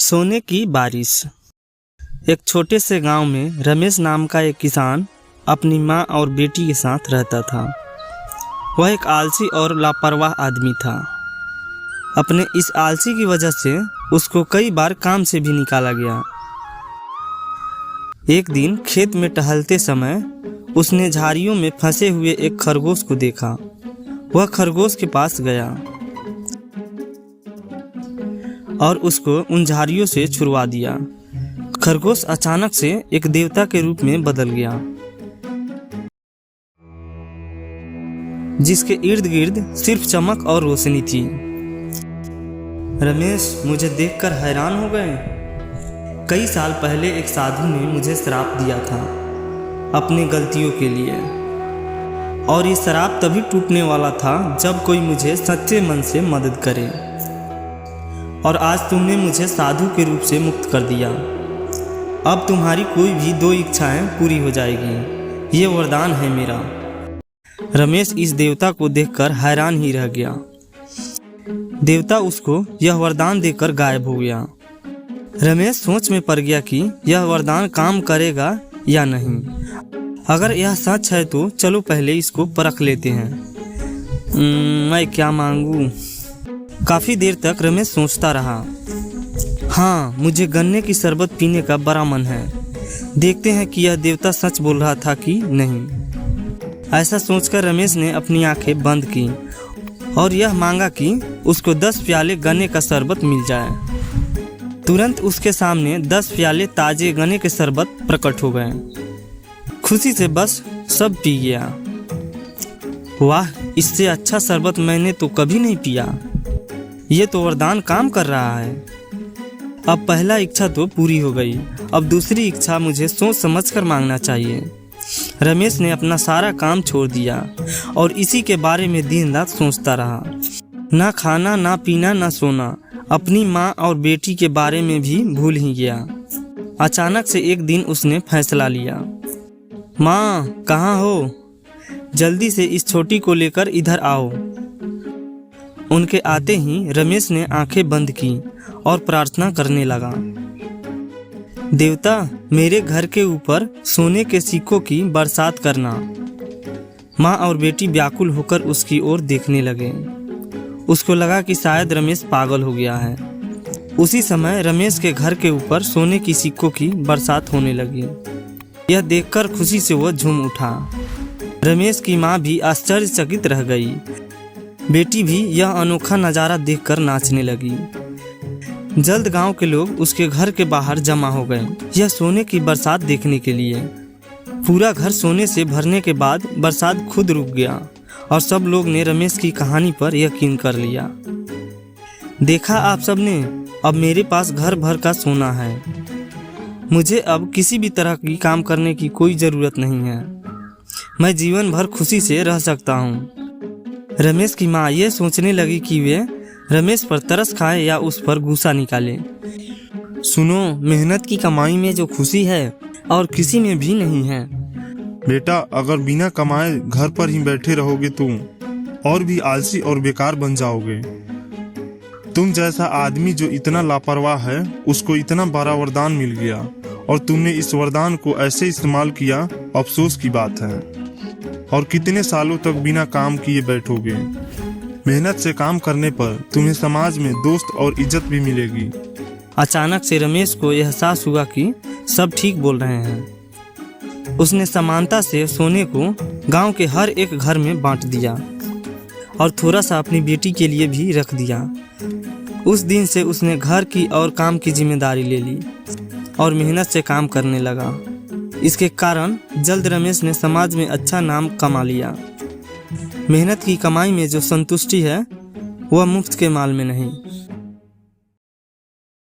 सोने की बारिश। एक छोटे से गांव में रमेश नाम का एक किसान अपनी माँ और बेटी के साथ रहता था। वह एक आलसी और लापरवाह आदमी था। अपने इस आलसी की वजह से उसको कई बार काम से भी निकाला गया। एक दिन खेत में टहलते समय उसने झाड़ियों में फंसे हुए एक खरगोश को देखा। वह खरगोश के पास गया और उसको उन झाड़ियों से छुड़वा दिया। खरगोश अचानक से एक देवता के रूप में बदल गया, जिसके इर्द गिर्द सिर्फ चमक और रोशनी थी। रमेश मुझे देखकर हैरान हो गए। कई साल पहले एक साधु ने मुझे श्राप दिया था अपनी गलतियों के लिए, और ये श्राप तभी टूटने वाला था जब कोई मुझे सच्चे मन से मदद करे। और आज तुमने मुझे साधु के रूप से मुक्त कर दिया। अब तुम्हारी कोई भी 2 इच्छाएं पूरी हो जाएगी। ये वरदान है मेरा। रमेश इस देवता को देखकर हैरान ही रह गया। देवता उसको यह वरदान देकर गायब हो गया। रमेश सोच में पड़ गया कि यह वरदान काम करेगा या नहीं। अगर यह सच है तो चलो पहले इसको परख लेते हैं। मैं क्या मांगूं? काफ़ी देर तक रमेश सोचता रहा। हाँ, मुझे गन्ने की शरबत पीने का बड़ा मन है। देखते हैं कि यह देवता सच बोल रहा था कि नहीं। ऐसा सोचकर रमेश ने अपनी आंखें बंद की और यह मांगा कि उसको 10 प्याले गन्ने का शरबत मिल जाए। तुरंत उसके सामने 10 प्याले ताजे गन्ने के शरबत प्रकट हो गए। खुशी से बस सब पी गया। वाह, इससे अच्छा शरबत मैंने तो कभी नहीं पिया। ये तो वरदान काम कर रहा है। अब पहला इच्छा तो पूरी हो गई। अब दूसरी इच्छा मुझे सोच समझकर मांगना चाहिए। रमेश ने अपना सारा काम छोड़ दिया और इसी के बारे में दिन रात सोचता रहा। ना खाना, ना पीना, ना सोना। अपनी माँ और बेटी के बारे में भी भूल ही गया। अचानक से एक दिन उसने फैसला लिया। माँ, कहाँ हो? जल्दी से इस छोटी को लेकर इधर आओ। उनके आते ही रमेश ने आंखें बंद की और प्रार्थना करने लगा। देवता, मेरे घर के ऊपर सोने के सिक्कों की बरसात करना। माँ और बेटी व्याकुल होकर उसकी ओर देखने लगे। उसको लगा कि शायद रमेश पागल हो गया है। उसी समय रमेश के घर के ऊपर सोने की सिक्कों की बरसात होने लगी। यह देखकर खुशी से वह झूम उठा। रमेश की माँ भी आश्चर्यचकित रह गई। बेटी भी यह अनोखा नज़ारा देखकर नाचने लगी। जल्द गांव के लोग उसके घर के बाहर जमा हो गए, यह सोने की बरसात देखने के लिए। पूरा घर सोने से भरने के बाद बरसात खुद रुक गया और सब लोग ने रमेश की कहानी पर यकीन कर लिया। देखा आप सबने, अब मेरे पास घर भर का सोना है। मुझे अब किसी भी तरह की काम करने की कोई ज़रूरत नहीं है। मैं जीवन भर खुशी से रह सकता हूँ। रमेश की माँ ये सोचने लगी कि वे रमेश पर तरस खाए या उस पर गुस्सा निकाले। सुनो, मेहनत की कमाई में जो खुशी है और किसी में भी नहीं है। बेटा, अगर बिना कमाए घर पर ही बैठे रहोगे तुम और भी आलसी और बेकार बन जाओगे। तुम जैसा आदमी जो इतना लापरवाह है, उसको इतना बड़ा वरदान मिल गया और तुमने इस वरदान को ऐसे इस्तेमाल किया, अफसोस की बात है। और कितने सालों तक बिना काम किए बैठोगे। मेहनत से काम करने पर तुम्हें समाज में दोस्त और इज्जत भी मिलेगी। अचानक से रमेश को एहसास हुआ कि सब ठीक बोल रहे हैं। उसने समानता से सोने को गांव के हर एक घर में बांट दिया और थोड़ा सा अपनी बेटी के लिए भी रख दिया। उस दिन से उसने घर की और काम की जिम्मेदारी ले ली और मेहनत से काम करने लगा। इसके कारण जल्द रमेश ने समाज में अच्छा नाम कमा लिया। मेहनत की कमाई में जो संतुष्टि है वह मुफ्त के माल में नहीं।